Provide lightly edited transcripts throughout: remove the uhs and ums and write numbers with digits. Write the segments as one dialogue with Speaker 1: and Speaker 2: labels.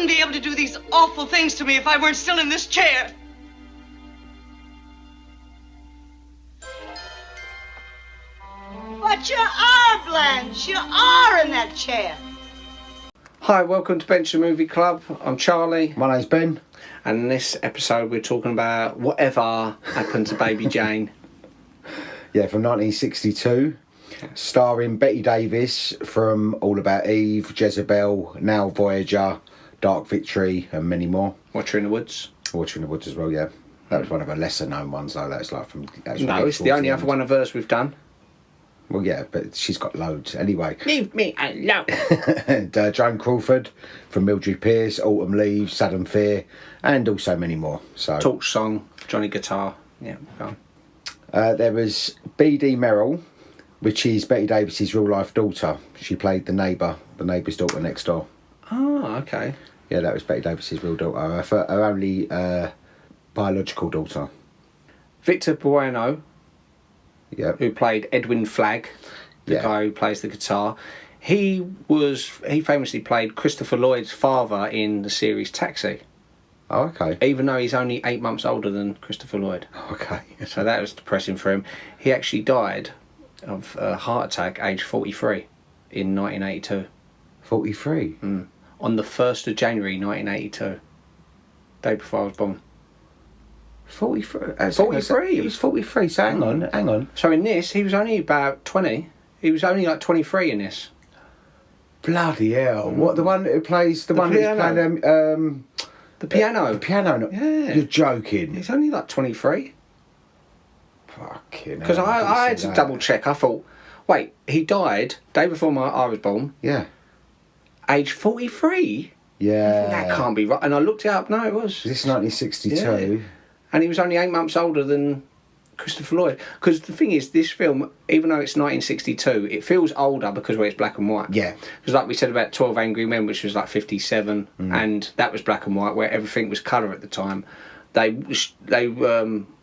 Speaker 1: wouldn't be able to do these awful things to me if I weren't still in this chair.
Speaker 2: But you are, Blanche. You are in that chair.
Speaker 3: Hi, welcome to Bench the Movie Club. I'm Charlie.
Speaker 4: My name's Ben.
Speaker 3: And in this episode we're talking about whatever happened to Baby Jane.
Speaker 4: Yeah, from 1962. Starring Bette Davis from All About Eve, Jezebel, Now Voyager, Dark Victory and many more.
Speaker 3: Watcher in the Woods.
Speaker 4: Watcher in the Woods as well, yeah. That was one of her lesser known ones though. That's like from...
Speaker 3: No, it's the only other one of hers we've done.
Speaker 4: Well, yeah, but she's got loads. Anyway.
Speaker 3: Leave me alone.
Speaker 4: And Joan Crawford from Mildred Pierce, Autumn Leaves, Sudden Fear, and also many more. So
Speaker 3: Talk Song, Johnny Guitar. Yeah, go
Speaker 4: on. There was B.D. Merrill, which is Bette Davis's real life daughter. She played the neighbour's daughter next door.
Speaker 3: Oh, okay.
Speaker 4: Yeah, that was Bette Davis's real daughter. Her only biological daughter.
Speaker 3: Victor Buono.
Speaker 4: Yep.
Speaker 3: Who played Edwin Flagg, the guy who plays the guitar. He famously played Christopher Lloyd's father in the series Taxi.
Speaker 4: Oh, okay.
Speaker 3: Even though he's only 8 months older than Christopher Lloyd.
Speaker 4: Okay.
Speaker 3: So that was depressing for him. He actually died of a heart attack, age 43, in 1982.
Speaker 4: 43?
Speaker 3: On the 1st of January 1982. Day before I was born.
Speaker 4: 43?
Speaker 3: 43?
Speaker 4: He was 43, so hang on.
Speaker 3: So in this, he was only about 20. He was only like 23 in this.
Speaker 4: Bloody hell. What, the one who plays... The one
Speaker 3: piano.
Speaker 4: who's playing...
Speaker 3: The piano.
Speaker 4: The piano?
Speaker 3: Yeah.
Speaker 4: You're joking.
Speaker 3: He's only like 23.
Speaker 4: Fucking hell.
Speaker 3: Because I had to double check. I thought, wait, he died day before I was born.
Speaker 4: Yeah.
Speaker 3: Age 43?
Speaker 4: Yeah.
Speaker 3: That can't be right. And I looked it up. No, it was.
Speaker 4: Is this 1962?
Speaker 3: Yeah. And he was only 8 months older than Christopher Lloyd. Because the thing is, this film, even though it's 1962, it feels older because it's black and white.
Speaker 4: Yeah.
Speaker 3: Because like we said about 12 Angry Men, which was like 57, and that was black and white, where everything was colour at the time. They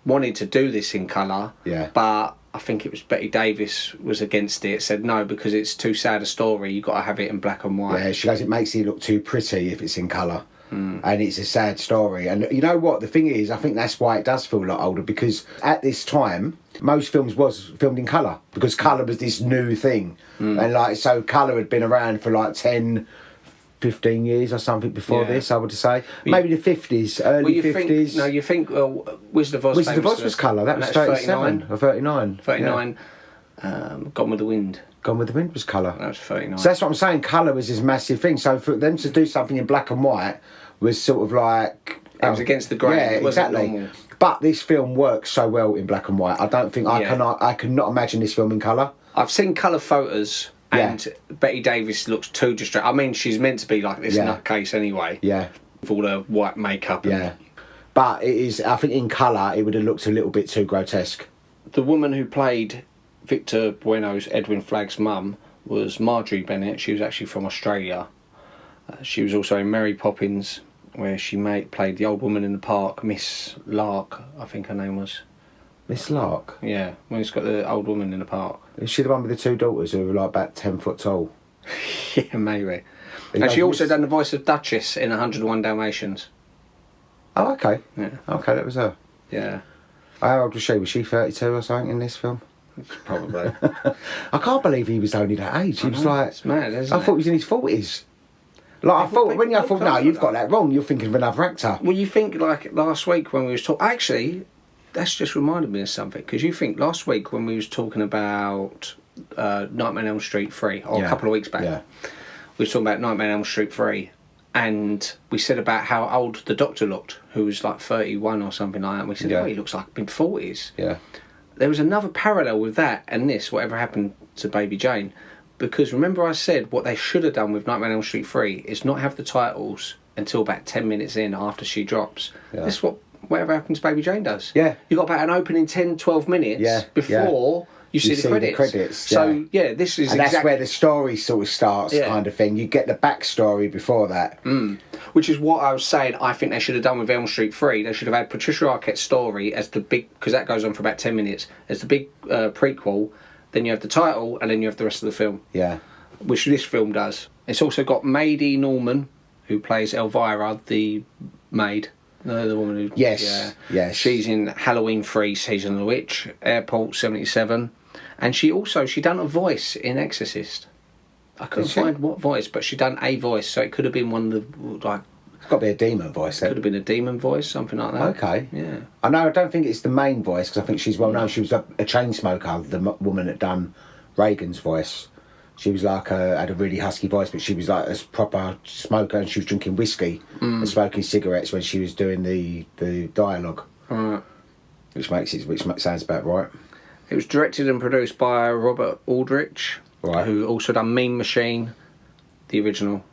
Speaker 3: wanted to do this in colour, but I think it was Bette Davis was against it, said no, because it's too sad a story, you've got to have it in black and white.
Speaker 4: Yeah, she goes, it makes it look too pretty if it's in colour. And it's a sad story. And you know what? The thing is, I think that's why it does feel a lot older, because at this time, most films was filmed in colour, because colour was this new thing. And like, so colour had been around for like 10, 15 years or something before this, I would say. Maybe the 50s, early 50s.
Speaker 3: You think Wizard of Oz...
Speaker 4: Wizard of Oz was colour, that was 37 or 39.
Speaker 3: 39. Gone with the Wind.
Speaker 4: Gone with the Wind was colour.
Speaker 3: That was 39.
Speaker 4: So that's what I'm saying, colour was this massive thing. So for them to do something in black and white was sort of like...
Speaker 3: It was against the grain.
Speaker 4: Yeah,
Speaker 3: it wasn't
Speaker 4: exactly.
Speaker 3: normal.
Speaker 4: But this film works so well in black and white. I don't think I cannot imagine this film in colour.
Speaker 3: I've seen colour photos and Bette Davis looks too distracted. I mean, she's meant to be like this nutcase anyway. Yeah. With all the white makeup.
Speaker 4: Yeah. But it is, I think in colour it would have looked a little bit too grotesque.
Speaker 3: The woman who played Victor Buono's Edwin Flagg's mum was Marjorie Bennett. She was actually from Australia. She was also in Mary Poppins, where she played the old woman in the park, Miss Lark, I think her name was.
Speaker 4: Miss Lark?
Speaker 3: Yeah, when it's got the old woman in the park.
Speaker 4: Is she the one with the two daughters who were like about 10 foot tall?
Speaker 3: Yeah, maybe. And she also done the voice of Duchess in 101 Dalmatians.
Speaker 4: Oh, okay.
Speaker 3: Yeah.
Speaker 4: Okay, that was her.
Speaker 3: Yeah.
Speaker 4: How old was she? Was she 32 or something in this film?
Speaker 3: Probably.
Speaker 4: I can't believe he was only that age. He was like...
Speaker 3: It's mad, isn't it?
Speaker 4: I thought he was in his 40s. Like, I thought, no, you've got that wrong. You're thinking of another actor.
Speaker 3: Well, you think, like, last week when we was talking... Actually, that's just reminded me of something. Because you think last week when we was talking about Nightmare on Elm Street 3, or a couple of weeks back, we was talking about Nightmare on Elm Street 3, and we said about how old the Doctor looked, who was like 31 or something like that. And we said, oh, he looks like mid-40s. Yeah. There was another parallel with that and this, whatever happened to Baby Jane. Because remember I said what they should have done with Nightmare on Elm Street 3 is not have the titles until about 10 minutes in after she drops. Yeah. This is what whatever happens to Baby Jane does. Yeah. You've got about an opening 10, 12 minutes before you see the credits. So, this is
Speaker 4: and that's where the story sort of starts, kind of thing. You get the backstory before that.
Speaker 3: Which is what I was saying I think they should have done with Elm Street 3. They should have had Patricia Arquette's story as the big... Because that goes on for about 10 minutes. As the big prequel. Then you have the title, and then you have the rest of the film. Yeah. Which this film does. It's also got Maidie Norman, who plays Elvira, the maid. No, the woman who...
Speaker 4: Yes.
Speaker 3: She's in Halloween 3, Season of the Witch, Airport 77. And she done a voice in Exorcist. I couldn't find what voice, but she done a voice, so it could have been one of the, like...
Speaker 4: It's got to be a demon voice, then.
Speaker 3: Could have been a demon voice, something like that.
Speaker 4: Okay.
Speaker 3: Yeah.
Speaker 4: I don't think it's the main voice, because I think she's well known. She was a chain smoker, the woman that done Reagan's voice. She was like had a really husky voice, but she was like a proper smoker, and she was drinking whiskey and smoking cigarettes when she was doing the dialogue.
Speaker 3: Right.
Speaker 4: Which sounds about right.
Speaker 3: It was directed and produced by Robert Aldrich,
Speaker 4: right,
Speaker 3: who also done Mean Machine, the original,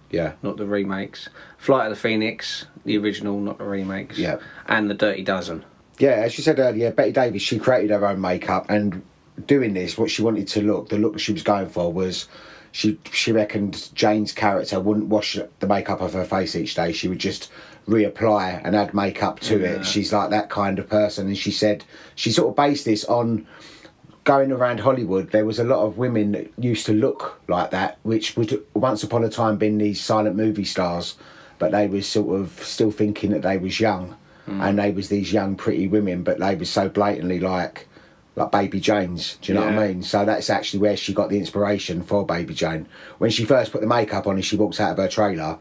Speaker 3: not the remakes. Flight of the Phoenix, the original, not the remakes.
Speaker 4: Yeah.
Speaker 3: And The Dirty Dozen.
Speaker 4: Yeah, as you said earlier, Bette Davis, she created her own makeup, and doing this, what she wanted to look, the look that she was going for was, she reckoned Jane's character wouldn't wash the makeup off her face each day. She would just reapply and add makeup to it. She's like that kind of person, and she said she sort of based this on going around Hollywood. There was a lot of women that used to look like that, which would once upon a time been these silent movie stars, but they was sort of still thinking that they was young, and they was these young pretty women, but they was so blatantly like Baby Jane's, do you know what I mean? So that's actually where she got the inspiration for Baby Jane. When she first put the makeup on and she walked out of her trailer,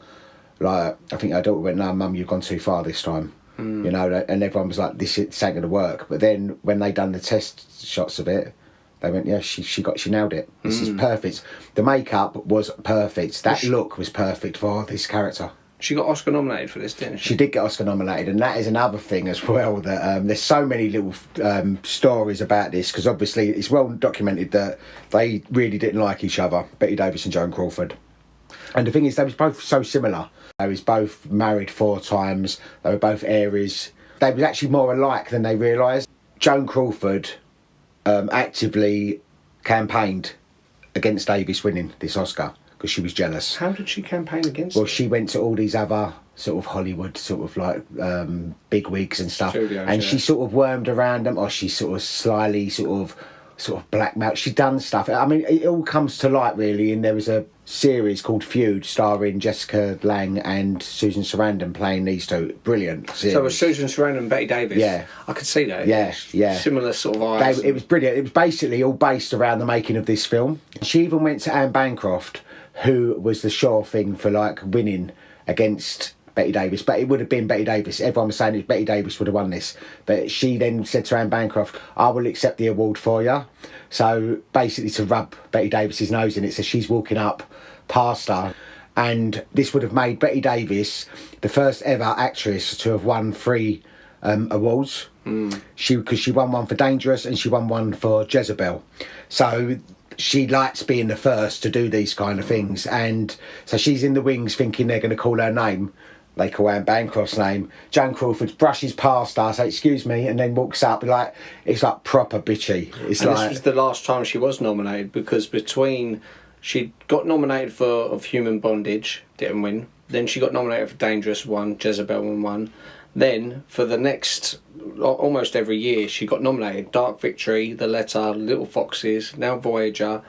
Speaker 4: like, I think her daughter went, "No, Mum, you've gone too far this time." You know, and everyone was like, this ain't going to work. But then when they done the test shots of it, they went, yeah, she nailed it. This is perfect. The makeup was perfect. That look was perfect for this character.
Speaker 3: She got Oscar nominated for this, didn't she?
Speaker 4: She did get Oscar nominated, and that is another thing as well, that there's so many little stories about this, because obviously it's well documented that they really didn't like each other, Bette Davis and Joan Crawford. And the thing is, they was both so similar. They was both married 4 times, they were both Aries. They was actually more alike than they realised. Joan Crawford actively campaigned against Davis winning this Oscar, because she was jealous.
Speaker 3: How did she campaign against
Speaker 4: Well,
Speaker 3: it?
Speaker 4: she went to all these other sort of Hollywood sort of like big wigs and stuff,
Speaker 3: Studios,
Speaker 4: and she sort of wormed around them, or she sort of slyly sort of blackmailed. She done stuff. I mean, it all comes to light really, and there was a series called Feud starring Jessica Lange and Susan Sarandon playing these two. Brilliant series.
Speaker 3: So it was Susan Sarandon and Bette Davis?
Speaker 4: Yeah.
Speaker 3: I could see that.
Speaker 4: Yeah.
Speaker 3: Similar sort of eyes.
Speaker 4: It was brilliant. It was basically all based around the making of this film. She even went to Anne Bancroft, who was the sure thing for like winning against Bette Davis, but it would have been Bette Davis. Everyone was saying that Bette Davis would have won this, but she then said to Anne Bancroft, "I will accept the award for you." So basically to rub Bette Davis's nose in it, so she's walking up past her, and this would have made Bette Davis the first ever actress to have won 3 awards. Because she won one for Dangerous and she won one for Jezebel. So she likes being the first to do these kind of things, and so she's in the wings thinking they're going to call her name. They call Anne Bancroft's name. Joan Crawford brushes past her, say "excuse me," and then walks up. Like, it's like proper bitchy. It's
Speaker 3: and
Speaker 4: like,
Speaker 3: this was the last time she was nominated, because she got nominated for Of Human Bondage, didn't win. Then she got nominated for Dangerous, won. Jezebel won. Then for the next almost every year she got nominated. Dark Victory, The Letter, Little Foxes, now Voyager,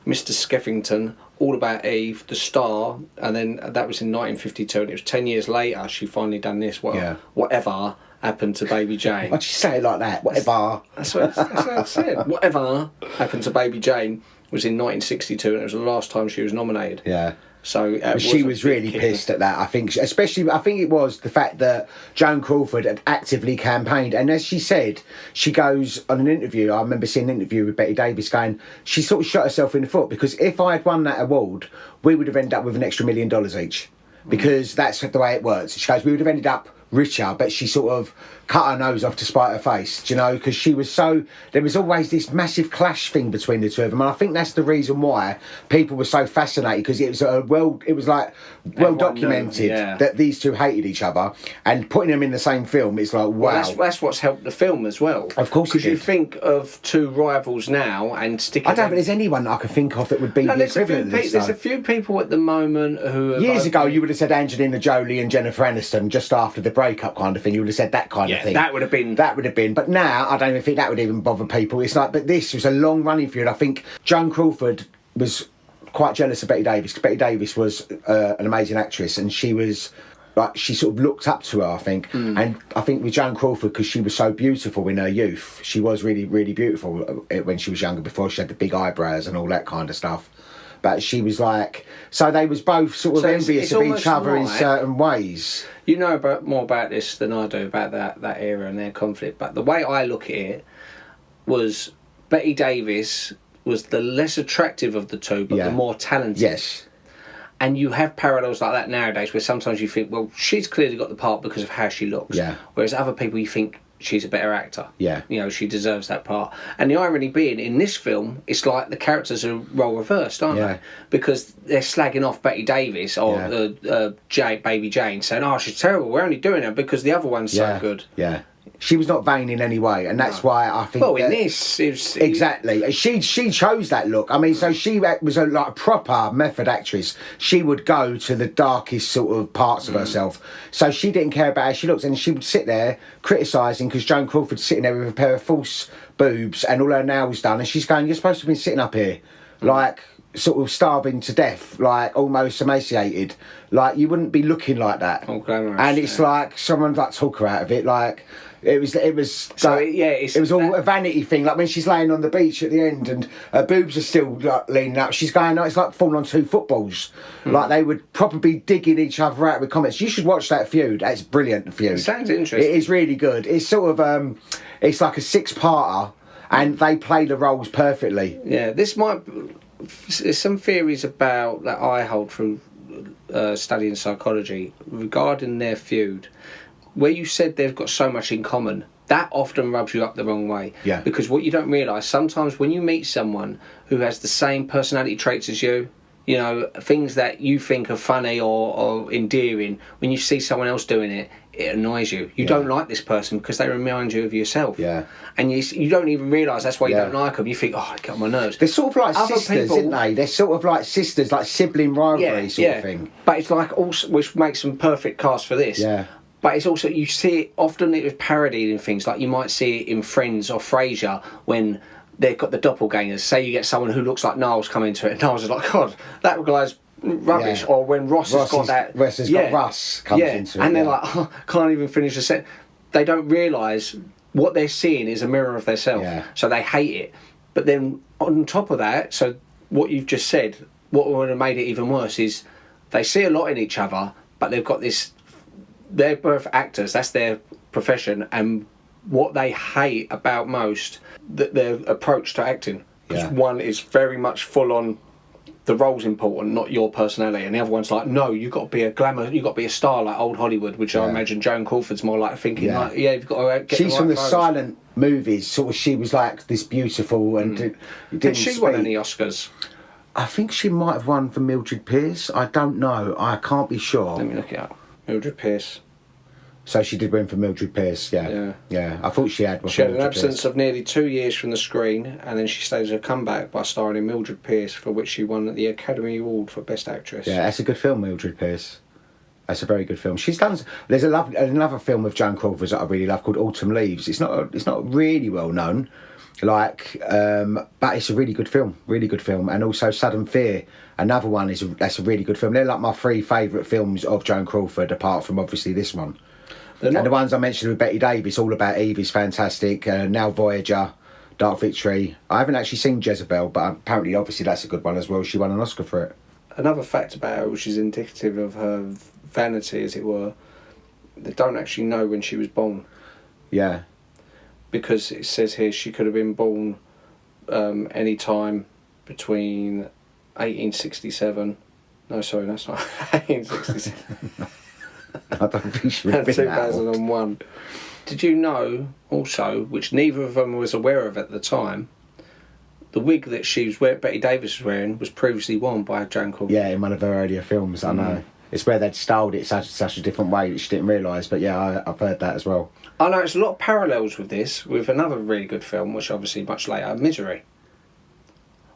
Speaker 3: Mr. Skeffington, All About Eve, The Star, and then that was in 1952, and it was 10 years later she finally done this. Whatever happened to Baby Jane.
Speaker 4: Why'd you say it like that? Whatever.
Speaker 3: That's what I said. Whatever happened to Baby Jane was in 1962, and it was the last time she was nominated.
Speaker 4: Yeah.
Speaker 3: So
Speaker 4: she was really pissed at that. I think, especially, I think it was the fact that Joan Crawford had actively campaigned, and as she said, she goes on an interview. I remember seeing an interview with Bette Davis going, she sort of shot herself in the foot, because if I had won that award, we would have ended up with an extra $1 million each, because that's the way it works. She goes, we would have ended up richer, but she sort of cut her nose off to spite her face, do you know, because she was there was always this massive clash thing between the two of them, and I think that's the reason why people were so fascinated, because it was well documented that these two hated each other, and putting them in the same film, it's like, wow.
Speaker 3: Well, that's what's helped the film as well.
Speaker 4: Of course,
Speaker 3: because you think of two rivals now and sticking.
Speaker 4: I don't think there's anyone I can think of that would be the equivalent of this.
Speaker 3: There's a few people at the moment who
Speaker 4: years ago you would have said Angelina Jolie and Jennifer Aniston just after the breakup kind of thing. You would have said that kind of thing.
Speaker 3: That would have been.
Speaker 4: But now I don't even think that would even bother people. It's like, but this was a long running feud. I think Joan Crawford was quite jealous of Bette Davis, because Bette Davis was an amazing actress, and she was... Like, she sort of looked up to her, I think. And I think with Joan Crawford, because she was so beautiful in her youth, she was really, really beautiful when she was younger, before she had the big eyebrows and all that kind of stuff. But she was like... So they was both sort of envious of each other in certain ways.
Speaker 3: You know more about this than I do, about that era and their conflict. But the way I look at it was Bette Davis was the less attractive of the two, but the more talented.
Speaker 4: Yes.
Speaker 3: And you have parallels like that nowadays, where sometimes you think, well, she's clearly got the part because of how she looks.
Speaker 4: Yeah.
Speaker 3: Whereas other people, you think she's a better actor.
Speaker 4: Yeah.
Speaker 3: You know, she deserves that part. And the irony being, in this film, it's like the characters are role reversed, aren't they? Because they're slagging off Bette Davis or Baby Jane, saying, oh, she's terrible. We're only doing her because the other one's so good.
Speaker 4: Yeah. She was not vain in any way, and that's why I think...
Speaker 3: Well, in this...
Speaker 4: Exactly. She chose that look. I mean, so she was a proper method actress. She would go to the darkest sort of parts of herself. So she didn't care about how she looks, and she would sit there criticising, because Joan Crawford's sitting there with a pair of false boobs and all her nails done, and she's going, you're supposed to have been sitting up here, like... sort of starving to death, like almost emaciated, like you wouldn't be looking like that.
Speaker 3: Oh, glamorous.
Speaker 4: And it's like someone like talk her out of it, like it was
Speaker 3: so
Speaker 4: like, it was all a vanity thing. Like when she's laying on the beach at the end and her boobs are still like leaning up, she's going, it's like falling on two footballs. Like they would probably digging each other out with comments. You should watch that Feud. That's brilliant. Feud.
Speaker 3: It sounds interesting.
Speaker 4: It is really good. It's sort of it's like a 6-parter, and they play the roles perfectly.
Speaker 3: Yeah, this might. There's some theories about that I hold from studying psychology regarding their feud, where you said they've got so much in common. That often rubs you up the wrong way.
Speaker 4: Yeah.
Speaker 3: Because what you don't realise, sometimes when you meet someone who has the same personality traits as you, you know, things that you think are funny or endearing, when you see someone else doing it, it annoys you. You don't like this person because they remind you of yourself.
Speaker 4: Yeah.
Speaker 3: And you don't even realise that's why you don't like them. You think, oh, I get on my nerves.
Speaker 4: They're sort of like
Speaker 3: Other
Speaker 4: sisters,
Speaker 3: people,
Speaker 4: aren't they? They're sort of like sisters, like sibling rivalry sort of thing.
Speaker 3: But it's like also, which makes them perfect cast for this.
Speaker 4: Yeah.
Speaker 3: But it's also, you see it, often it was parodied in things, like you might see it in Friends or Frasier when they've got the doppelgangers. Say you get someone who looks like Niles come into it, and Niles is like, God, that guy's rubbish.
Speaker 4: Yeah.
Speaker 3: Or when Ross has got that...
Speaker 4: Ross has got Russ comes into it.
Speaker 3: And they're like, oh, can't even finish a set. They don't realise what they're seeing is a mirror of themselves.
Speaker 4: Yeah.
Speaker 3: So they hate it. But then on top of that, so what you've just said, what would have made it even worse is they see a lot in each other, but they've got this... They're both actors, that's their profession, and what they hate about most, their approach to acting. Because one is very much full on, the role's important, not your personality, and the other one's like, no, you've got to be a glamour, you've got to be a star like old Hollywood, which I imagine Joan Crawford's more like thinking, like, you've got to get
Speaker 4: She's
Speaker 3: the
Speaker 4: from
Speaker 3: right
Speaker 4: the
Speaker 3: pose.
Speaker 4: silent movies, sort of. She was like this beautiful and didn't
Speaker 3: Did she won
Speaker 4: speak.
Speaker 3: any Oscars?
Speaker 4: I think she might have won for Mildred Pierce. I don't know. I can't be sure.
Speaker 3: Let me look it up. Mildred Pierce.
Speaker 4: So she did win for Mildred Pierce, yeah. I thought she had.
Speaker 3: She had an absence of nearly 2 years from the screen, and then she staged her comeback by starring in Mildred Pierce, for which she won the Academy Award for Best Actress.
Speaker 4: Yeah, that's a good film, Mildred Pierce. That's a very good film. She's done. There's another film with Joan Crawford that I really love called Autumn Leaves. It's not really well known, but it's a really good film. Really good film, and also Sudden Fear. Another one that's a really good film. They're like my 3 favourite films of Joan Crawford, apart from obviously this one. And the ones I mentioned with Bette Davis, All About Eve, is fantastic. Now Voyager, Dark Victory. I haven't actually seen Jezebel, but apparently, obviously, that's a good one as well. She won an Oscar for it.
Speaker 3: Another fact about her, which is indicative of her vanity, as it were, they don't actually know when she was born.
Speaker 4: Yeah.
Speaker 3: Because it says here she could have been born any time between 1867. No, sorry, that's not 1867.
Speaker 4: I don't think she would have been
Speaker 3: 2001. Did you know also, which neither of them was aware of at the time, the wig that Bette Davis was wearing was previously worn by Joan Crawford?
Speaker 4: Yeah, in one of her earlier films, I know. It's where they'd styled it such a different way that she didn't realise, but yeah, I've heard that as well.
Speaker 3: I know it's a lot of parallels with this, with another really good film, which obviously much later, Misery.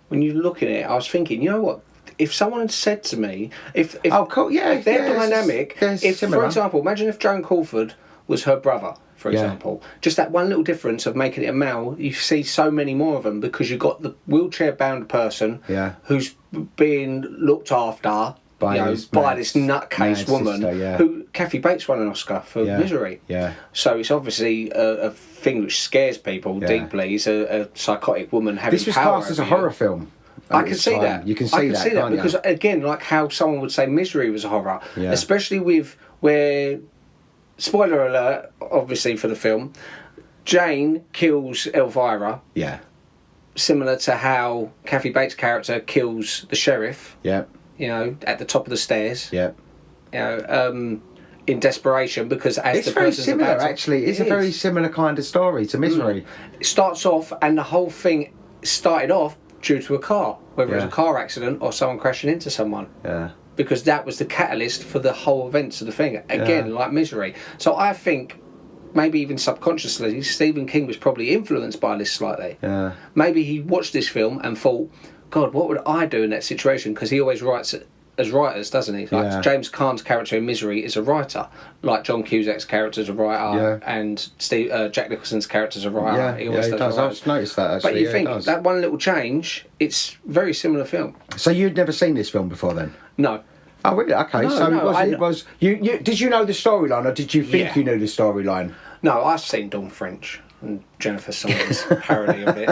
Speaker 3: When you look at it, I was thinking, you know what? If someone had said to me, if
Speaker 4: oh, cool, yeah,
Speaker 3: if they're dynamic,
Speaker 4: for example,
Speaker 3: imagine if Joan Crawford was her brother, for example. Just that one little difference of making it a male, you see so many more of them because you've got the wheelchair-bound person who's being looked after by this nutcase woman who Kathy Bates won an Oscar for Misery. Yeah. So it's obviously a thing which scares people deeply. It's a psychotic woman having
Speaker 4: This was
Speaker 3: power
Speaker 4: classed as a horror film.
Speaker 3: I can see that.
Speaker 4: You can see that
Speaker 3: because again, like how someone would say Misery was a horror, especially with where, spoiler alert, obviously for the film, Jane kills Elvira. Yeah. Similar to how Kathy Bates' character kills the sheriff. Yeah. You know, at the top of the stairs. Yeah. You know, in desperation because as the person's
Speaker 4: similar,
Speaker 3: about to,
Speaker 4: actually. It's a very similar kind of story to Misery.
Speaker 3: It starts off, and the whole thing started off due to a car, whether it was a car accident or someone crashing into someone. Yeah. Because that was the catalyst for the whole events of the thing. Again, like Misery. So I think maybe even subconsciously, Stephen King was probably influenced by this slightly. Yeah. Maybe he watched this film and thought, God, what would I do in that situation? Because he always writes as writers, doesn't he? Like James Caan's character in Misery is a writer, like John Cusack's character is a writer, and Jack Nicholson's character is a writer.
Speaker 4: Yeah, he does. I've noticed that actually.
Speaker 3: But you think that one little change, it's very similar film.
Speaker 4: So you'd never seen this film before then?
Speaker 3: No.
Speaker 4: Oh really? Okay. Did you know the storyline, or did you think you knew the storyline?
Speaker 3: No, I've seen Dawn French and Jennifer Saunders parody of it.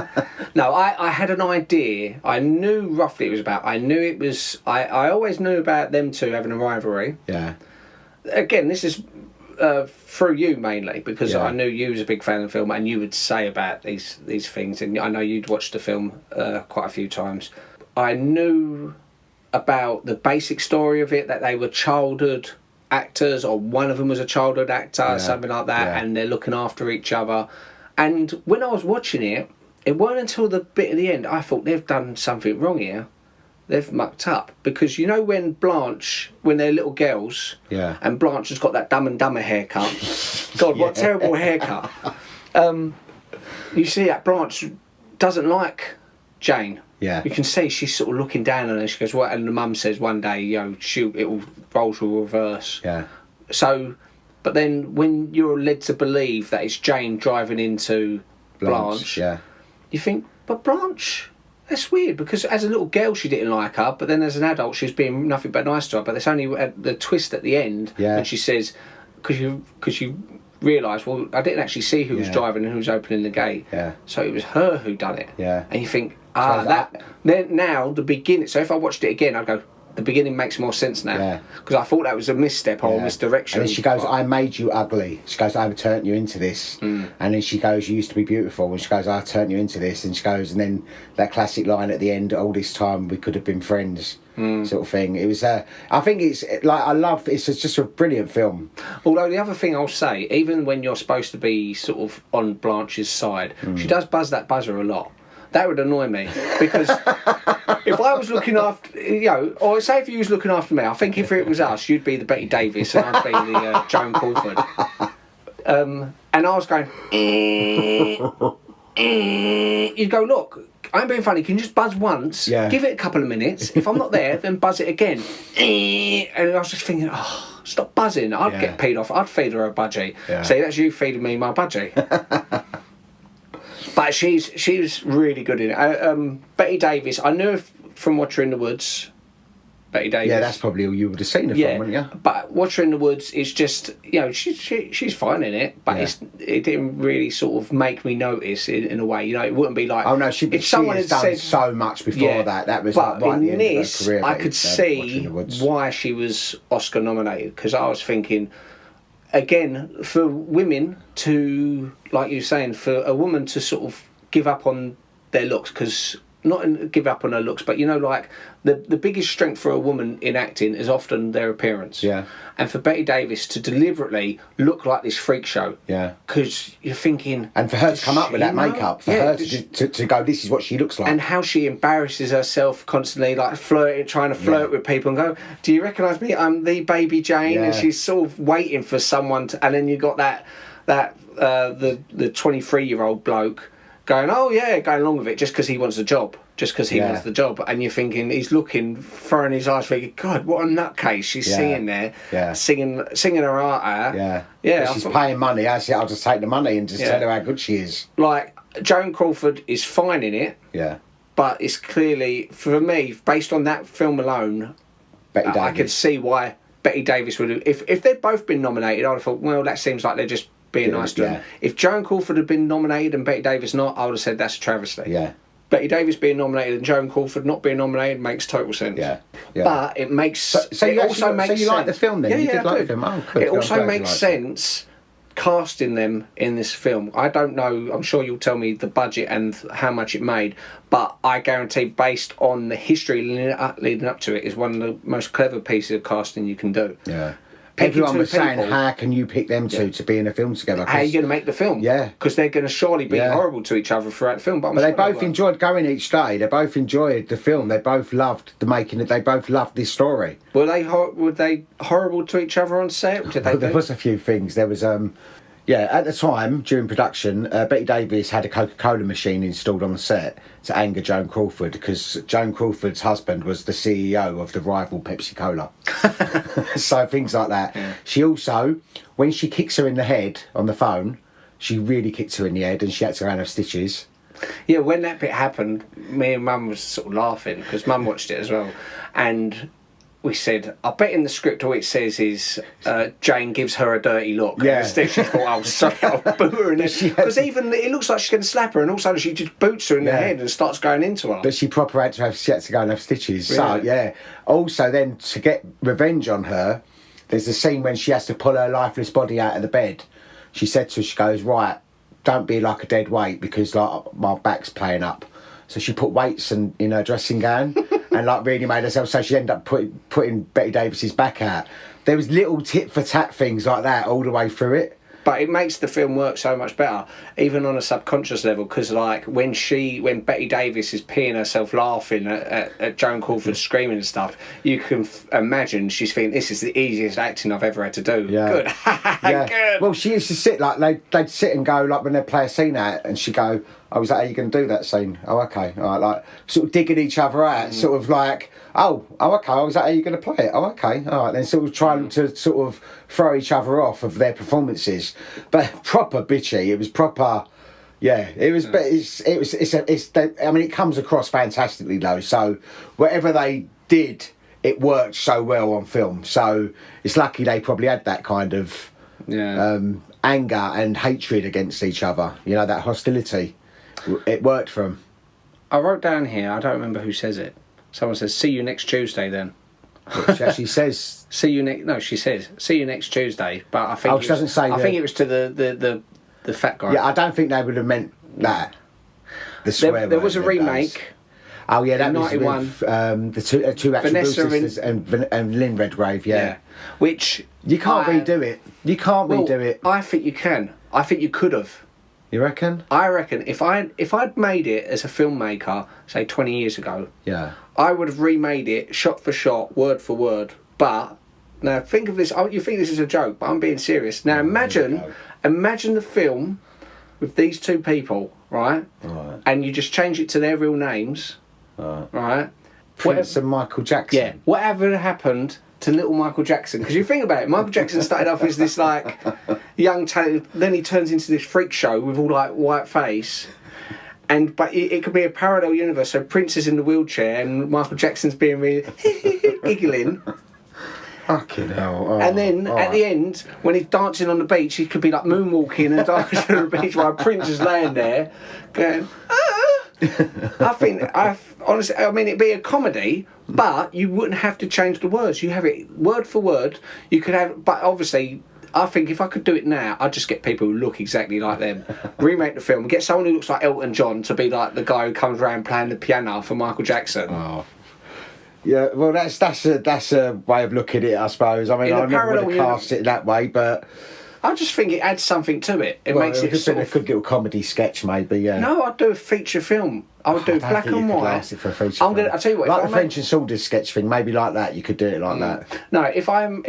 Speaker 3: No, I had an idea. I knew roughly it was about. I knew it was. I always knew about them two having a rivalry. Yeah. Again, this is through you mainly because I knew you was a big fan of the film and you would say about these things, and I know you'd watched the film quite a few times. I knew about the basic story of it, that they were childhood actors, or one of them was a childhood actor, something like that, and they're looking after each other. And when I was watching it, it wasn't until the bit at the end I thought they've done something wrong here. They've mucked up. Because you know when Blanche, when they're little girls, and Blanche has got that Dumb and Dumber haircut. God, what a terrible haircut. You see that Blanche doesn't like Jane. Yeah. You can see she's sort of looking down on her. She goes, "What?" And the mum says one day, it will roles will reverse. Yeah. So, but then when you're led to believe that it's Jane driving into Blanche, you think, but Blanche, that's weird because as a little girl she didn't like her, but then as an adult she was being nothing but nice to her. But there's only the twist at the end when she says, because you realise, well, I didn't actually see who was driving and who was opening the gate. Yeah. So it was her who done it. Yeah. And you think, then now the beginning. So if I watched it again, I'd go, the beginning makes more sense now. Yeah. Because I thought that was a misstep or a misdirection.
Speaker 4: And then she goes, "I made you ugly." She goes, "I turned you into this." And then she goes, "You used to be beautiful." And she goes, "I turned you into this." And she goes, and then that classic line at the end, "All this time we could have been friends." Sort of thing. It was. I think it's like it's just a brilliant film.
Speaker 3: Although the other thing I'll say, even when you're supposed to be sort of on Blanche's side, she does buzz that buzzer a lot. That would annoy me because if I was looking after, or say if you was looking after me, I think if it was us, you'd be the Bette Davis and I'd be the Joan Crawford. And I was going, you'd go, "Look, I'm being funny, can you just buzz once, give it a couple of minutes, if I'm not there, then buzz it again." And I was just thinking, oh, stop buzzing, I'd get peed off, I'd feed her a budgie. See, that's you feeding me my budgie. But she was really good in it. Bette Davis, I knew from Watch Her in the Woods. Bette Davis.
Speaker 4: Yeah, that's probably all you would have seen her from, wouldn't you?
Speaker 3: But Watch Her in the Woods is just, she's fine in it, but it didn't really sort of make me notice in a way. It wouldn't be like...
Speaker 4: Oh no, she has done so much before that. That was
Speaker 3: but
Speaker 4: right at the
Speaker 3: in
Speaker 4: end
Speaker 3: this,
Speaker 4: of her career.
Speaker 3: I could see why she was Oscar nominated, because I was thinking, again, for women to, like you were saying, for a woman to sort of give up on their looks, because not give up on her looks, but like the biggest strength for a woman in acting is often their appearance. Yeah. And for Bette Davis to deliberately look like this freak show. Yeah. Because you're thinking.
Speaker 4: And for her to come up with that makeup, for her to go, this is what she looks like.
Speaker 3: And how she embarrasses herself constantly, like trying to flirt with people and go, "Do you recognise me? I'm the baby Jane." Yeah. And she's sort of waiting for someone to, and then you got the 23-year-old bloke going, "Oh yeah," going along with it just because he wants a job. just because he wants the job. And you're thinking, he's looking, throwing his eyes, thinking, God, what a nutcase she's singing there, singing her heart out.
Speaker 4: But she's paying money. I say, I'll just take the money and just tell her how good she is.
Speaker 3: Like, Joan Crawford is fine in it.
Speaker 4: Yeah.
Speaker 3: But it's clearly, for me, based on that film alone, I could see why Bette Davis would have... If they'd both been nominated, I'd have thought, well, that seems like they're just being nice to them. If Joan Crawford had been nominated and Bette Davis not, I would have said that's a travesty.
Speaker 4: Yeah.
Speaker 3: Bette Davis being nominated and Joan Crawford not being nominated makes total sense.
Speaker 4: Yeah.
Speaker 3: But it makes...
Speaker 4: So you like the film then?
Speaker 3: Yeah,
Speaker 4: you did like the film? Oh, good.
Speaker 3: It also makes sense casting them in this film. I don't know, I'm sure you'll tell me the budget and how much it made, but I guarantee based on the history leading up to it is one of the most clever pieces of casting you can do.
Speaker 4: Yeah. Everyone was saying, how can you pick them two to be in a film together?
Speaker 3: How are you going to make the film?
Speaker 4: Yeah.
Speaker 3: Because they're going to surely be horrible to each other throughout the film. But
Speaker 4: they both enjoyed going each day. They both enjoyed the film. They both loved the making it. They both loved this story.
Speaker 3: Were they horrible to each other on set?
Speaker 4: There was a few things. There was... at the time, during production, Bette Davis had a Coca-Cola machine installed on the set to anger Joan Crawford because Joan Crawford's husband was the CEO of the rival Pepsi-Cola. So things like that. Yeah. She also, when she kicks her in the head on the phone, she really kicked her in the head and she had to go and have stitches.
Speaker 3: Yeah, when that bit happened, me and Mum was sort of laughing because Mum watched it as well. And... we said, I bet in the script all it says is Jane gives her a dirty look.
Speaker 4: Yeah.
Speaker 3: Instead she thought, oh, sorry, I'll boot her in there. Because even it looks like she's going to slap her and all of a sudden she just boots her in the head and starts going into her.
Speaker 4: But she proper had to go and have stitches. Really? So, Also, then, to get revenge on her, there's a scene when she has to pull her lifeless body out of the bed. She said to her, she goes, right, don't be like a dead weight because like my back's playing up. So she put weights in her dressing gown and like really made herself, so she ended up putting Bette Davis's back out. There was little tit for tat things like that all the way through it.
Speaker 3: But it makes the film work so much better, even on a subconscious level, because like when Bette Davis is peeing herself laughing at Joan Crawford screaming and stuff, you can imagine she's thinking, this is the easiest acting I've ever had to do.
Speaker 4: Yeah.
Speaker 3: Good. Good.
Speaker 4: Well, she used to sit like, they'd sit and go, like when they'd play a scene out, and she'd go, oh, is that how you're going to do that scene? Oh, okay. All right, like sort of digging each other out, sort of like, oh, okay. Oh, is that how you're going to play it? Oh, okay. All right. Then sort of trying to sort of throw each other off of their performances, but proper bitchy. It was proper. Yeah, it was. But I mean, it comes across fantastically though. So whatever they did, it worked so well on film. So it's lucky they probably had that kind of anger and hatred against each other. You know, that hostility. It worked for them.
Speaker 3: I wrote down here, I don't remember who says it. Someone says, see you next Tuesday then.
Speaker 4: She actually says...
Speaker 3: see you next... No, she says, see you next Tuesday. But I think
Speaker 4: she doesn't say
Speaker 3: I think it was to the fat guy.
Speaker 4: Yeah, I don't think they would have meant that. The swear
Speaker 3: there was a remake.
Speaker 4: Oh, yeah, that was
Speaker 3: 91.
Speaker 4: with the two actual
Speaker 3: Vanessa
Speaker 4: sisters and Lynn Redgrave, yeah.
Speaker 3: Which...
Speaker 4: You can't redo it. You can't redo it.
Speaker 3: I think you can. I think you could have.
Speaker 4: You reckon?
Speaker 3: I reckon if I'd made it as a filmmaker, say 20 years ago, I would have remade it shot for shot, word for word. But now think of this. You think this is a joke, but I'm being serious. Now imagine the film with these two people, right? And you just change it to their real names, right?
Speaker 4: Prince and Michael Jackson.
Speaker 3: Yeah. Whatever happened to little Michael Jackson? Because you think about it, Michael Jackson started off as this like young talent, then he turns into this freak show with all like white face, but it could be a parallel universe. So Prince is in the wheelchair and Michael Jackson's being really giggling.
Speaker 4: Fucking hell. Oh,
Speaker 3: and then at the end, when he's dancing on the beach, he could be like moonwalking and dancing on the beach while Prince is laying there going, honestly, I mean, it'd be a comedy, but you wouldn't have to change the words. You have it word for word. You could have, but obviously, I think if I could do it now, I'd just get people who look exactly like them. Remake the film, get someone who looks like Elton John to be like the guy who comes around playing the piano for Michael Jackson.
Speaker 4: Oh. Yeah, well, that's a way of looking at it, I suppose. I mean, I never would have cast it that way, but
Speaker 3: I just think it adds something to it. It
Speaker 4: Well,
Speaker 3: makes it
Speaker 4: could
Speaker 3: sort
Speaker 4: be a
Speaker 3: of...
Speaker 4: good little comedy sketch, maybe. Yeah.
Speaker 3: No, I'd do a feature film. I would do
Speaker 4: I don't
Speaker 3: black
Speaker 4: think
Speaker 3: and
Speaker 4: you could
Speaker 3: white.
Speaker 4: last it for a feature
Speaker 3: I'll
Speaker 4: film.
Speaker 3: tell you what.
Speaker 4: Like
Speaker 3: if
Speaker 4: the
Speaker 3: I
Speaker 4: French and Saunders sketch thing, maybe like that. You could do it like that.
Speaker 3: No, if I'm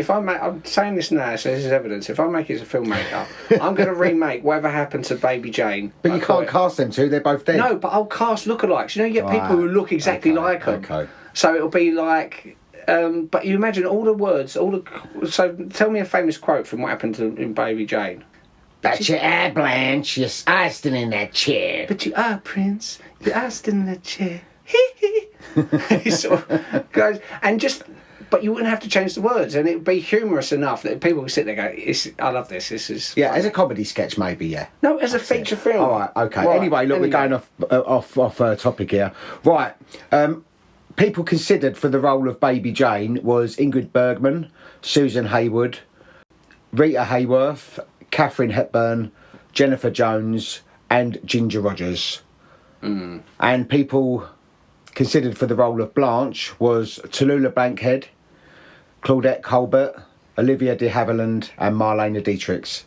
Speaker 3: saying this now, so this is evidence. If I make it as a filmmaker, I'm going to remake Whatever Happened to Baby Jane.
Speaker 4: But you can't cast them two. They're both dead.
Speaker 3: No, but I'll cast lookalikes. You know, you get people who look exactly like them.
Speaker 4: Okay.
Speaker 3: So it'll be like. But you imagine all the words, So tell me a famous quote from What Happened in Baby Jane.
Speaker 4: But you are Blanche. You're still in that chair.
Speaker 3: But you are Prince. You are still in that chair. He sort of goes and just. But you wouldn't have to change the words, and it would be humorous enough that people would sit there and go, I love this. This is
Speaker 4: Yeah, as a comedy sketch, maybe. Yeah.
Speaker 3: no, as a feature film.
Speaker 4: All right. Okay. Anyway, look, we're going off topic here. Right. People considered for the role of Baby Jane was Ingrid Bergman, Susan Hayward, Rita Hayworth, Katharine Hepburn, Jennifer Jones, and Ginger Rogers. And people considered for the role of Blanche was Tallulah Bankhead, Claudette Colbert, Olivia de Havilland, and Marlene Dietrich.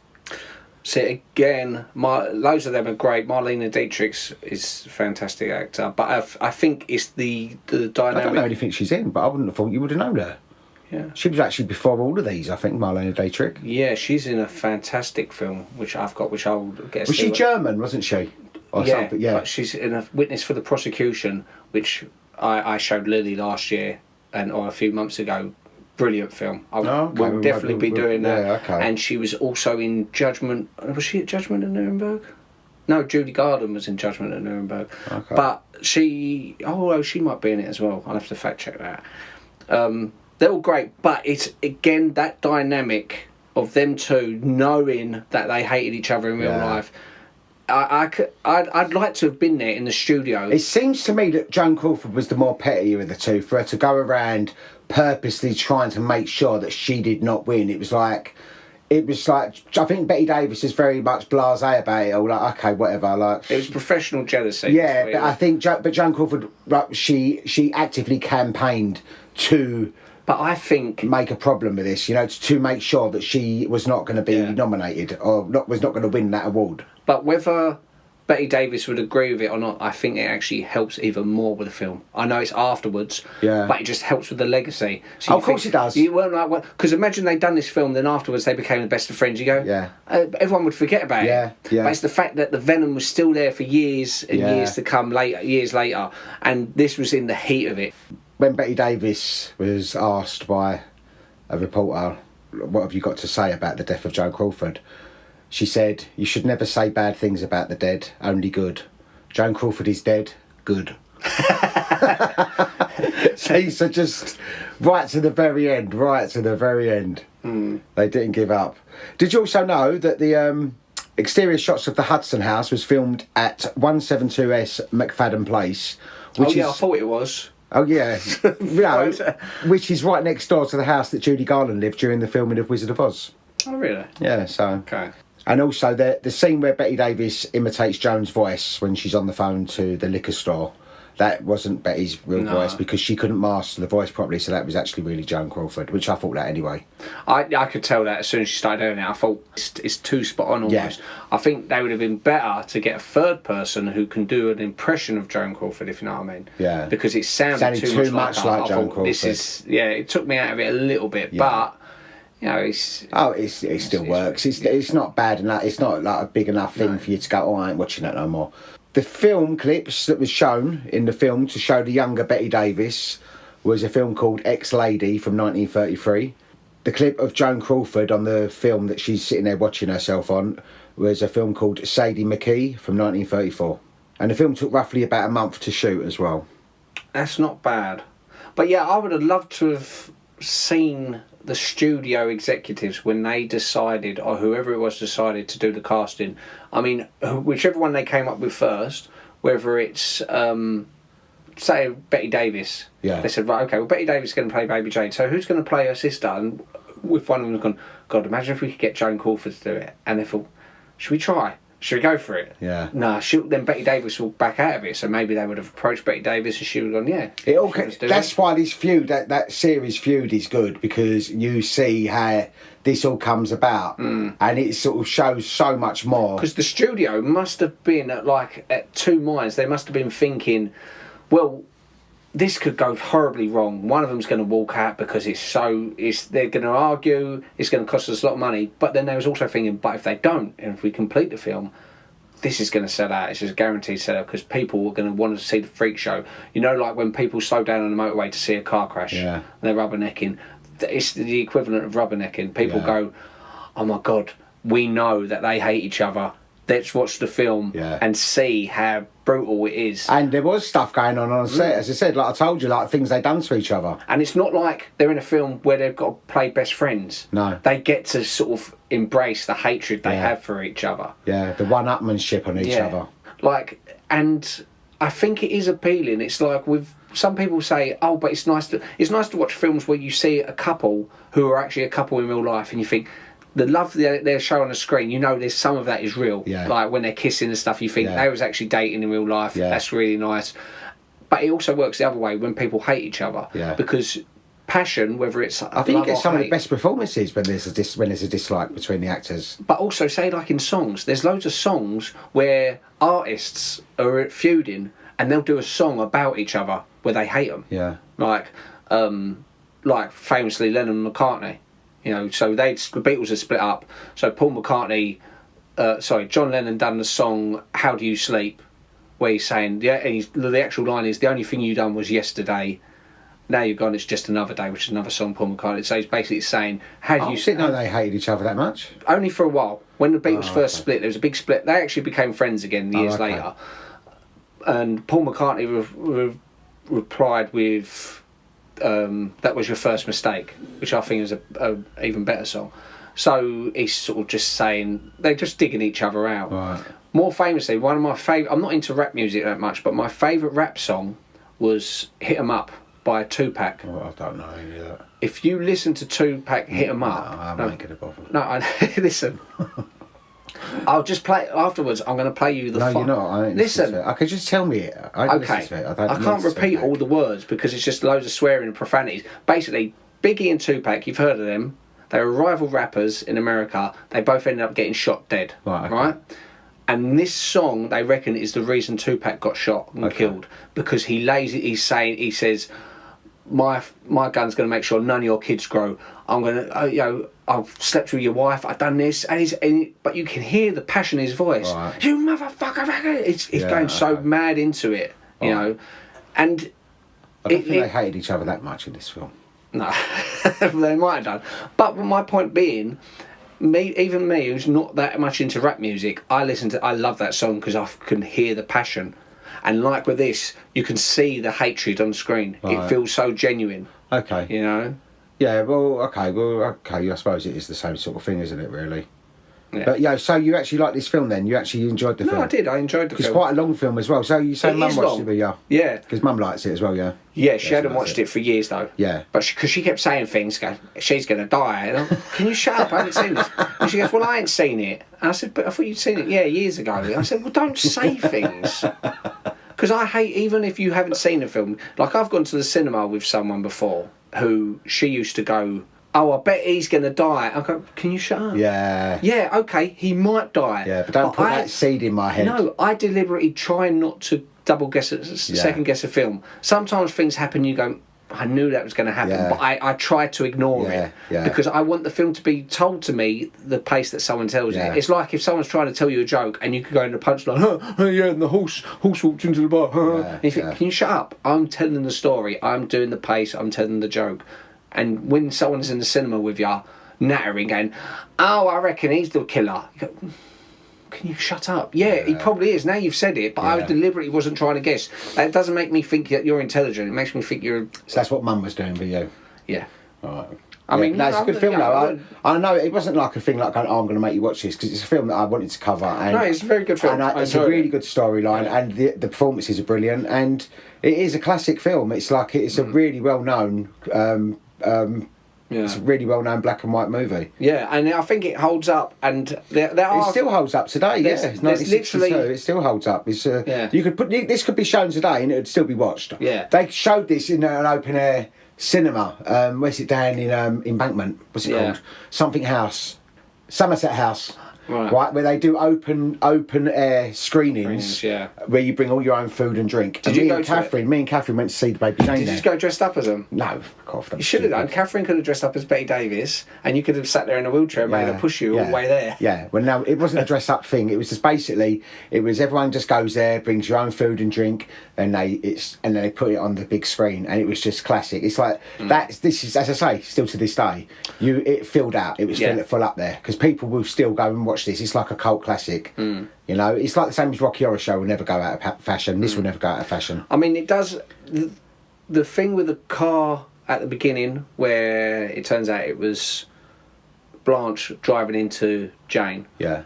Speaker 3: See, again, loads of them are great. Marlene Dietrich is a fantastic actor, but I think it's the dynamic.
Speaker 4: I don't know anything she's in, but I wouldn't have thought you would have known her.
Speaker 3: Yeah.
Speaker 4: She was actually before all of these, I think, Marlene Dietrich.
Speaker 3: Yeah, she's in a fantastic film, which I've got, which I'll get.
Speaker 4: Was she German, wasn't she? Or
Speaker 3: Yeah,
Speaker 4: something? Yeah.
Speaker 3: but she's in a Witness for the Prosecution, which I showed Lily last year or a few months ago. Brilliant film. We'll definitely be doing that.
Speaker 4: Yeah, okay.
Speaker 3: And she was also in Judgment. Was she at Judgment at Nuremberg? No, Judy Garland was in Judgment at Nuremberg.
Speaker 4: Okay.
Speaker 3: But she might be in it as well. I'll have to fact check that. They're all great, but it's again that dynamic of them two knowing that they hated each other in real life. I'd like to have been there in the studio.
Speaker 4: It seems to me that Joan Crawford was the more pettier of the two, for her to go around purposely trying to make sure that she did not win. It was like I think Bette Davis is very much blasé about it all. Like, okay, whatever. Like
Speaker 3: it was professional jealousy.
Speaker 4: Yeah, but I think Joan Crawford, she actively campaigned to.
Speaker 3: But I think
Speaker 4: make a problem with this, to make sure that she was not going to be nominated or was not going to win that award.
Speaker 3: But whether Bette Davis would agree with it or not, I think it actually helps even more with the film. I know it's afterwards, but it just helps with the legacy. So
Speaker 4: of course it does.
Speaker 3: You weren't like, because imagine they'd done this film, then afterwards they became the best of friends. You go, everyone would forget about it.
Speaker 4: Yeah.
Speaker 3: But it's the fact that the venom was still there for years and years to come, years later, and this was in the heat of it.
Speaker 4: When Bette Davis was asked by a reporter, what have you got to say about the death of Joan Crawford? She said, you should never say bad things about the dead, only good. Joan Crawford is dead, good. So just right to the very end. They didn't give up. Did you also know that the exterior shots of the Hudson house was filmed at 172S McFadden Place? Which
Speaker 3: I thought it was.
Speaker 4: Oh yeah, which is right next door to the house that Judy Garland lived during the filming of Wizard of Oz.
Speaker 3: Oh really?
Speaker 4: Yeah, so.
Speaker 3: Okay.
Speaker 4: And also the scene where Bette Davis imitates Joan's voice when she's on the phone to the liquor store, that wasn't Betty's real voice because she couldn't master the voice properly, so that was actually really Joan Crawford, which I thought that anyway.
Speaker 3: I could tell that as soon as she started doing it. I thought it's too spot on almost. Yeah. I think they would have been better to get a third person who can do an impression of Joan Crawford, if you know what I mean.
Speaker 4: Yeah.
Speaker 3: Because it sounded too much like Joan Crawford. This is, it took me out of it a little bit, but... it
Speaker 4: still works. It's not bad enough. It's not like a big enough thing for you to go, I ain't watching that no more. The film clips that was shown in the film to show the younger Bette Davis was a film called Ex-Lady from 1933. The clip of Joan Crawford on the film that she's sitting there watching herself on was a film called Sadie McKee from 1934. And the film took roughly about a month to shoot as well.
Speaker 3: That's not bad. But yeah, I would have loved to have seen the studio executives when they decided, or whoever it was decided to do the casting. I mean, whichever one they came up with first, whether it's say Bette Davis.
Speaker 4: Yeah.
Speaker 3: They said, right, okay, well Bette Davis is going to play Baby Jane, so who's going to play her sister? And with one of them gone, God, imagine if we could get Joan Crawford to do it. And they thought, should we try? should we go for it?
Speaker 4: Yeah.
Speaker 3: No, then Bette Davis will back out of it, so maybe they would have approached Bette Davis and she would have gone, yeah.
Speaker 4: That's why this Feud, that series Feud is good, because you see how this all comes about, and it sort of shows so much more.
Speaker 3: Because the studio must have been at two minds. They must have been thinking, well, this could go horribly wrong. One of them's going to walk out because they're going to argue, it's going to cost us a lot of money. But then they was also thinking, but if they don't, and if we complete the film, this is going to sell out. It's a guaranteed sell-out because people are going to want to see the freak show. You know, like when people slow down on the motorway to see a car crash, and they're rubbernecking. It's the equivalent of rubbernecking. People go, oh my God, we know that they hate each other. Let's watch the film and see how brutal it is.
Speaker 4: And there was stuff going on set, as I said, like I told you, like things they'd done to each other.
Speaker 3: And it's not like they're in a film where they've got to play best friends.
Speaker 4: No.
Speaker 3: They get to sort of embrace the hatred they have for each other.
Speaker 4: Yeah, the one-upmanship on each other.
Speaker 3: And I think it is appealing. It's like with some people say, oh, but it's nice to watch films where you see a couple who are actually a couple in real life and you think, the love they're showing on the screen, you know, there's some of that is real. Yeah. Like when they're kissing and stuff, you think they was actually dating in real life. Yeah. That's really nice. But it also works the other way when people hate each other. Yeah. Because passion, whether it's
Speaker 4: I think you get some of the best performances when there's a dislike between the actors.
Speaker 3: But also, say like in songs, there's loads of songs where artists are feuding and they'll do a song about each other where they hate them.
Speaker 4: Yeah.
Speaker 3: Like famously Lennon and McCartney. You know, so the Beatles are split up. So John Lennon done the song "How Do You Sleep," where he's saying, the actual line is, "The only thing you done was yesterday. Now you're gone. It's just another day," which is another song Paul McCartney. So he's basically saying, "How do you?"
Speaker 4: Didn't know they hated each other that much.
Speaker 3: Only for a while. When the Beatles first split, there was a big split. They actually became friends again years later. And Paul McCartney replied with. That was your first mistake, which I think is a even better song. So he's sort of just saying they're just digging each other out. Right. More famously, one of my favourite, I'm not into rap music that much, but my favourite rap song was "Hit 'Em Up" by Tupac.
Speaker 4: Oh, I don't know any of that.
Speaker 3: If you listen to Tupac "Hit 'Em Up",
Speaker 4: I'm not going to bother.
Speaker 3: No, listen. I'll just play afterwards. I'm going to play you the.
Speaker 4: No, you're not. I ain't
Speaker 3: listen.
Speaker 4: Okay, just tell me it.
Speaker 3: Okay. I can't repeat all the words because it's just loads of swearing and profanities. Basically, Biggie and Tupac, you've heard of them. They were rival rappers in America. They both ended up getting shot dead. Right? And this song, they reckon, is the reason Tupac got shot and killed because he says, my gun's going to make sure none of your kids grow. I'm going to, I've slept with your wife. I've done this, but you can hear the passion in his voice. Right. You motherfucker! He's going so mad into it, you know. And
Speaker 4: I don't think they hated each other that much in this film.
Speaker 3: No, they might have done. But my point being, me, who's not that much into rap music, I love that song because I can hear the passion. And like with this, you can see the hatred on screen. Right. It feels so genuine. Okay. You know?
Speaker 4: Yeah, okay, I suppose it is the same sort of thing, isn't it, really? Yeah. But so you actually liked this film then? You actually enjoyed the film?
Speaker 3: No, I did. I enjoyed the film.
Speaker 4: It's quite a long film as well. So you say Mum watched it, but
Speaker 3: yeah.
Speaker 4: Because Mum likes it as well, yeah?
Speaker 3: Yeah, she hadn't watched it for years, though.
Speaker 4: Yeah.
Speaker 3: But because she kept saying things, she's going to die. And can you shut up? I haven't seen this. And she goes, well, I ain't seen it. And I said, but I thought you'd seen it, years ago. And I said, well, don't say things. Because I hate, even if you haven't seen a film, like I've gone to the cinema with someone before who she used to go, oh, I bet he's going to die. I go, can you shut up?
Speaker 4: Yeah.
Speaker 3: Yeah, okay, he might die.
Speaker 4: Yeah, but don't put that seed in my head.
Speaker 3: No, I deliberately try not to second guess a film. Sometimes things happen, you go, I knew that was going to happen, but I try to ignore it because I want the film to be told to me the pace that someone tells it. It's like if someone's trying to tell you a joke and you could go in the punchline, and the horse walked into the bar. And you think, can you shut up? I'm telling the story. I'm doing the pace. I'm telling the joke. And when someone's in the cinema with you, nattering, going, oh, I reckon he's the killer. You go, can you shut up? Yeah, he probably is. Now you've said it, but I deliberately wasn't trying to guess. That doesn't make me think that you're intelligent. It makes me think you're...
Speaker 4: So that's what Mum was doing for you?
Speaker 3: Yeah.
Speaker 4: All right. I mean, no, it's a good film though. I know it wasn't like a thing like, oh, I'm going to make you watch this, because it's a film that I wanted to cover. And,
Speaker 3: no, it's a very good film.
Speaker 4: And it's a really good storyline, and the performances are brilliant, and it is a classic film. It's like it's a really well known
Speaker 3: Yeah.
Speaker 4: It's a really well-known black and white movie.
Speaker 3: Yeah, and I think it holds up, and
Speaker 4: It still holds up today. Yeah, it's 1962.
Speaker 3: literally,
Speaker 4: It still holds up. It's
Speaker 3: Yeah.
Speaker 4: You could this could be shown today and it would still be watched.
Speaker 3: Yeah.
Speaker 4: They showed this in an open air cinema. Where's it down in Embankment? What's it called? Something House, Somerset House. Right, where they do open air screenings, where you bring all your own food and drink. Me and Catherine went to see the Baby Jane.
Speaker 3: Did you go dressed up as them?
Speaker 4: No,
Speaker 3: you should have done. Catherine could have dressed up as Bette Davis, and you could have sat there in a wheelchair and made her push you all the way there.
Speaker 4: Yeah, well, no, it wasn't a dress up thing. It was just basically, everyone just goes there, brings your own food and drink, and then they put it on the big screen, and it was just classic. It's like this is, as I say, still to this day, it filled out. It was full up there because people will still go and watch this. It's like a cult classic. You know, it's like the same as Rocky Horror Show will never go out of fashion. This will never go out of fashion.
Speaker 3: I mean, it does. The thing with the car at the beginning, where it turns out it was Blanche driving into Jane.
Speaker 4: Yeah.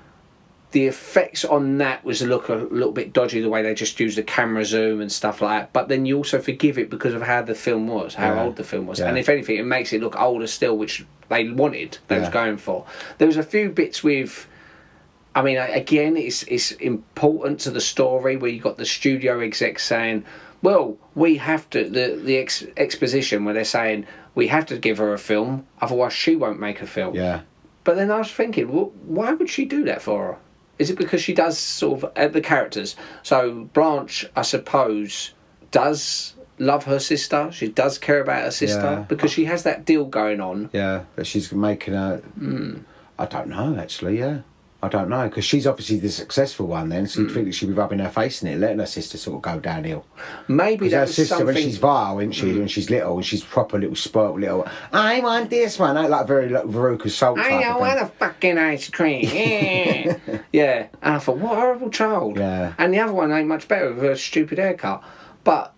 Speaker 3: The effects on that was look a little bit dodgy, the way they just used the camera zoom and stuff like that. But then you also forgive it because of how the film was, how old the film was. And if anything, it makes it look older still, which they wanted, they was going for. There was a few bits with... I mean, again, it's important to the story where you got the studio execs saying, well, we have to... The exposition where they're saying, we have to give her a film, otherwise she won't make a film.
Speaker 4: Yeah.
Speaker 3: But then I was thinking, well, why would she do that for her? Is it because she does sort of the characters? So Blanche, I suppose, does love her sister. She does care about her sister because she has that deal going on.
Speaker 4: Yeah, but she's making a... I don't know, actually, I don't know, because she's obviously the successful one then, so you'd think that she'd be rubbing her face in it, letting her sister sort of go downhill.
Speaker 3: Maybe that's
Speaker 4: her sister,
Speaker 3: something...
Speaker 4: when she's vile, isn't she, when she's little, and she's proper little spoilt little, I want this one, like very Veruca Salt type
Speaker 3: I want a fucking ice cream, yeah. And I thought, what a horrible child.
Speaker 4: Yeah.
Speaker 3: And the other one ain't much better with her stupid haircut. But,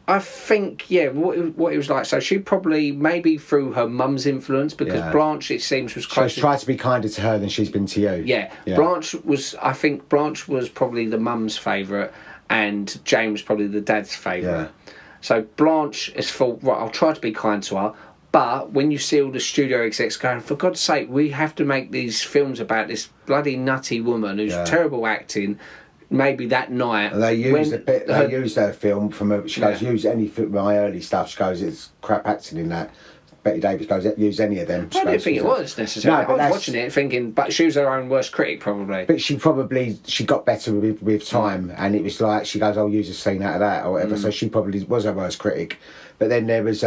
Speaker 3: I think, what it was like. So she probably, maybe through her mum's influence, because Blanche, it seems, was close.
Speaker 4: She's tried to be kinder to her than she's been to you.
Speaker 3: Yeah. Blanche was probably the mum's favourite, and Jane was probably the dad's favourite. Yeah. So Blanche has thought, right, I'll try to be kind to her. But when you see all the studio execs going, for God's sake, we have to make these films about this bloody nutty woman who's terrible acting. Maybe that night
Speaker 4: they used used her film from her. She goes, use any of my early stuff. She goes, it's crap acting in that. Bette Davis goes, use any of them.
Speaker 3: I don't think it was necessarily. No, I was watching it thinking, but she was her own worst critic probably.
Speaker 4: But she got better with time, and it was like she goes, I'll use a scene out of that or whatever. So she probably was her worst critic. But then there was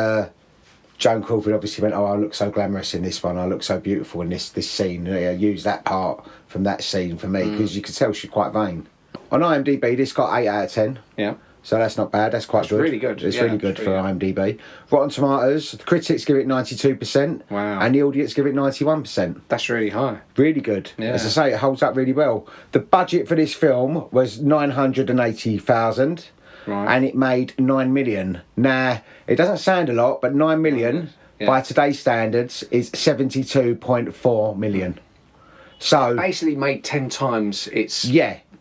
Speaker 4: Joan Crawford obviously went, I look so glamorous in this one. I look so beautiful in this scene. Use that part from that scene for me because you could tell she's quite vain. On IMDb, this got 8 out of 10. Yeah. So that's not bad. That's quite good.
Speaker 3: Really good.
Speaker 4: It's really good for IMDb. Rotten Tomatoes, the critics give it 92%.
Speaker 3: Wow.
Speaker 4: And the audience give it 91%.
Speaker 3: That's really high.
Speaker 4: Really good. Yeah. As I say, it holds up really well. The budget for this film was $980,000. Right. And it made 9 million. Now, it doesn't sound a lot, but 9 million by today's standards is 72.4 million. So
Speaker 3: basically made 10 times its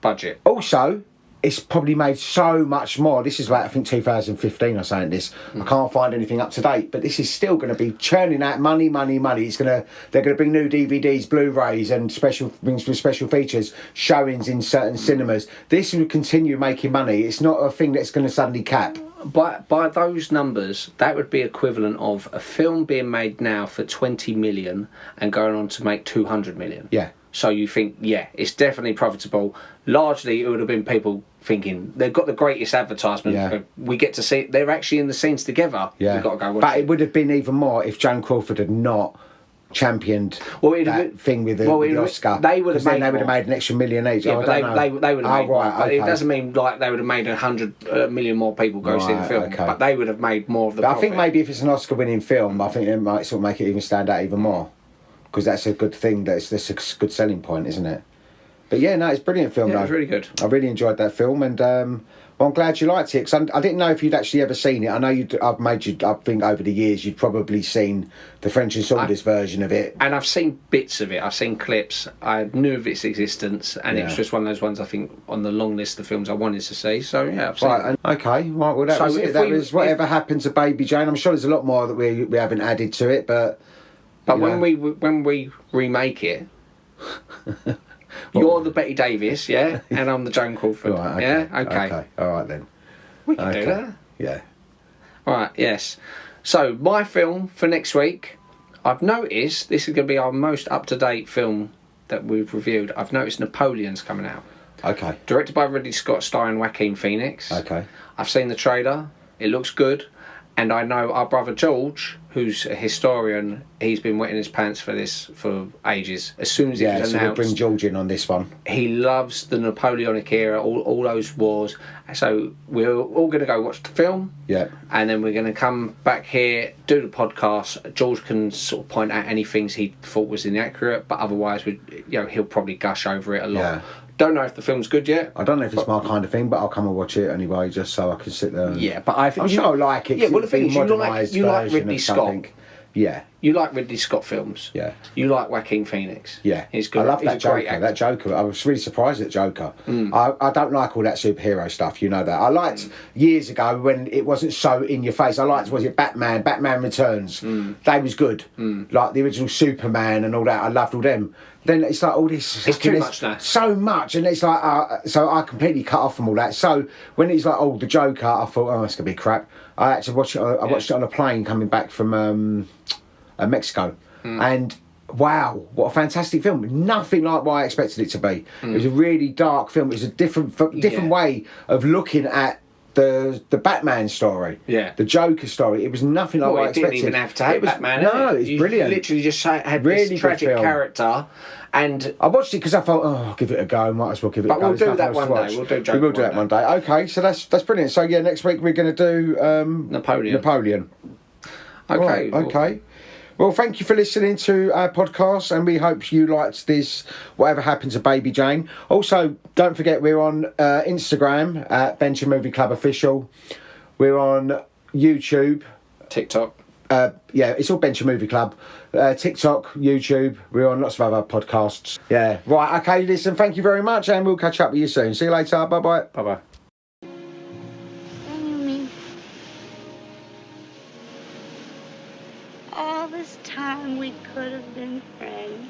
Speaker 3: budget.
Speaker 4: Also, it's probably made so much more. This is like, I think 2015 or something. I can't find anything up to date, but this is still going to be churning out money. They're going to bring new DVDs, Blu-rays, and special features, showings in certain cinemas. This will continue making money. It's not a thing that's going to suddenly cap.
Speaker 3: By those numbers, that would be equivalent of a film being made now for 20 million and going on to make 200 million.
Speaker 4: Yeah.
Speaker 3: So you think, it's definitely profitable. Largely, it would have been people thinking they've got the greatest advertisement. Yeah. We get to see they're actually in the scenes together.
Speaker 4: Yeah.
Speaker 3: We've got to go watch
Speaker 4: but it would have been even more if Joan Crawford had not championed that thing with the Oscar.
Speaker 3: They would have
Speaker 4: made an extra million each.
Speaker 3: Yeah, they would have made more. Okay. It doesn't mean like they would have made 100 million more people go see the film. Okay. But they would have made more of the profit.
Speaker 4: I think maybe if it's an Oscar-winning film, I think it might sort of make it even stand out even more. Because that's a good thing. That's a good selling point, isn't it? But it's a brilliant film.
Speaker 3: Yeah, it was really good.
Speaker 4: I really enjoyed that film, and Well, I'm glad you liked it, because I didn't know if you'd actually ever seen it. I know I think over the years you'd probably seen the French and Saunders version of it.
Speaker 3: And I've seen bits of it. I've seen clips. I knew of its existence, and it was just one of those ones I think on the long list of films I wanted to see. So yeah, I've seen it.
Speaker 4: Okay, right, well that was it. That was Whatever Happened to Baby Jane. I'm sure there's a lot more that we haven't added to it, but
Speaker 3: when we remake it. You're the Bette Davis, yeah, and I'm the Joan Crawford.
Speaker 4: Right, okay,
Speaker 3: yeah, okay,
Speaker 4: all right then.
Speaker 3: We can do that.
Speaker 4: Yeah.
Speaker 3: All right, yes. So my film for next week, I've noticed this is going to be our most up-to-date film that we've reviewed. I've noticed Napoleon's coming out.
Speaker 4: Okay.
Speaker 3: Directed by Ridley Scott, starring Joaquin Phoenix.
Speaker 4: Okay.
Speaker 3: I've seen the trailer. It looks good. And I know our brother George, who's a historian, he's been wetting his pants for this for ages. As soon as it was announced...
Speaker 4: we'll bring George in on this one.
Speaker 3: He loves the Napoleonic era, all those wars. So we're all going to go watch the film.
Speaker 4: Yeah.
Speaker 3: And then we're going to come back here, do the podcast. George can sort of point out any things he thought was inaccurate, but otherwise, he'll probably gush over it a lot.
Speaker 4: Yeah.
Speaker 3: Don't know if the film's good yet.
Speaker 4: I don't know if it's my kind of thing, but I'll come and watch it anyway, just so I can sit there.
Speaker 3: Yeah, but I think
Speaker 4: I'm sure I like it.
Speaker 3: Yeah, well, the thing is, you like
Speaker 4: version
Speaker 3: Ridley
Speaker 4: of
Speaker 3: Scott.
Speaker 4: something. Yeah.
Speaker 3: You like Ridley Scott films.
Speaker 4: Yeah.
Speaker 3: You like Joaquin Phoenix.
Speaker 4: Yeah.
Speaker 3: He's good.
Speaker 4: I love
Speaker 3: He's
Speaker 4: that
Speaker 3: a great
Speaker 4: Joker.
Speaker 3: actor.
Speaker 4: That Joker. I was really surprised at Joker. I don't like all that superhero stuff, you know that. I liked years ago when it wasn't so in your face. I liked, was it Batman Returns? They was good. Like the original Superman and all that. I loved all them. Then it's like all this.
Speaker 3: It's too much now.
Speaker 4: So much, and it's like so I completely cut off from all that. So when it's like the Joker, I thought, oh, it's gonna be crap. I had to watch it. I watched it on a plane coming back from Mexico, and wow, what a fantastic film! Nothing like what I expected it to be. It was a really dark film. It was a different way of looking at the Batman story, the Joker story. It was nothing like what I expected.
Speaker 3: It didn't even have to have Batman.
Speaker 4: No, it's brilliant.
Speaker 3: Literally just had
Speaker 4: really
Speaker 3: this tragic character, and
Speaker 4: I watched it because I thought, I'll give it a go. Might as well give it a go.
Speaker 3: But we'll do that one day.
Speaker 4: We will do that one day. Okay, so that's brilliant. So yeah, next week we're going to do Napoleon.
Speaker 3: Okay.
Speaker 4: Right, okay. Well, thank you for listening to our podcast, and we hope you liked this Whatever Happened to Baby Jane. Also, don't forget we're on Instagram at Bench Movie Club Official. We're on YouTube.
Speaker 3: TikTok.
Speaker 4: It's all Bench Movie Club. TikTok, YouTube. We're on lots of other podcasts. Yeah. Right, okay, listen, thank you very much, and we'll catch up with you soon. See you later. Bye-bye.
Speaker 3: Bye-bye.
Speaker 2: All this time we could have been friends.